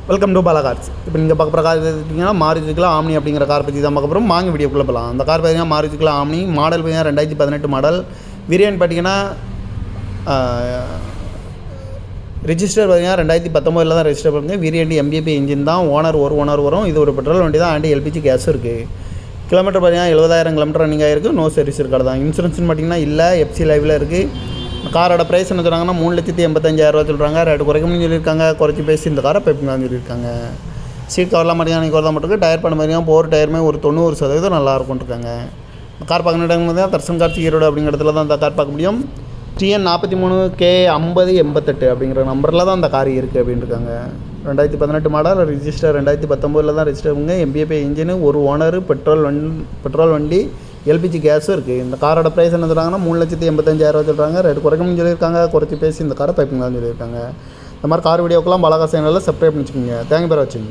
Welcome to Bala cars. இப்போ நீங்கள் பார்க்க போகிற கார் எடுத்திங்கன்னா மாருதிக்குலாம் ஆம்னி அப்படிங்கிற கார் பற்றி தான் பார்க்க போகிறோம். வாங்க வீடியோக்குள்ளே போகலாம். அந்த கார் பார்த்தீங்கன்னா மாருதிக்குலாம் ஆம்னி மாடல் பார்த்தீங்கன்னா 2018 மாடல். வேரியன்ட் பார்த்தீங்கன்னா ரிஜிஸ்டர் பார்த்தீங்கன்னா 2019 தான் ரெஜிஸ்டர் பண்ணுங்க. வேரியன்ட் MPP இன்ஜின் தான். ஓனர் வரும். இது ஒரு பெட்ரோல் வண்டி தான். அண்ட் LPG கேஸும் இருக்குது. கிலோமீட்டர் பார்த்தீங்கன்னா 70,000 கிலோமீட்டர் ரன்னிங் ஆகிருக்கு. நோ சர்வீஸ் இருக்காது தான். இன்சூரன்ஸ்னு பார்த்தீங்கன்னா இல்லை, FC லைவில் இருக்குது. காரோட ப்ரைஸ் என்ன சொல்கிறாங்கன்னா 3,85,000 சொல்கிறாங்க. ரேட்டு குறைக்கணும்னு சொல்லியிருக்காங்க. குறைச்சி பேசி இந்த காரை பைப்பிங்கன்னு சொல்லியிருக்காங்க. சீட் கவர்லாம் பார்த்தீங்கன்னா கவர் தான் மட்டும் டயர் பண்ண மாதிரியும் போர் டயருமே ஒரு 90% நல்லாயிருக்கும்னு இருக்காங்க. கார் பார்க்கணும் பார்த்தீங்கன்னா தர்சன் கார்ஸ் ஈரோடு அப்படிங்கிற இடத்துல தான் இந்த கார் பார்க்க முடியும். TN 43K5088 அப்படிங்கிற நம்பரில் தான் அந்த கார் இருக்குது அப்படின்னு இருக்காங்க. 2018 மாடல். ரிஜிஸ்டர் 2019 தான் ரெஜிஸ்டர் பண்ணுங்க. MPP இன்ஜினு, ஒரு ஓனர், பெட்ரோல் வண்டி, LPG கேஸும் இருக்குது. இந்த காரோட ப்ரைஸ் என்ன சொல்கிறாங்கன்னா 3,85,000 சொல்கிறாங்க. ரேட்டு குறைக்கணும்னு சொல்லியிருக்காங்க. குறைச்சி பேசி இந்த காரை பைப்பிங் தான் சொல்லியிருக்காங்க. இந்த மாதிரி கார் வீடியோக்கெல்லாம் பாலா கார்ஸ் சேனலில் சப்ஸ்கிரைப் பண்ணி வச்சுக்கோங்க. தேங்க்யூ ஃபார் வாட்சிங்.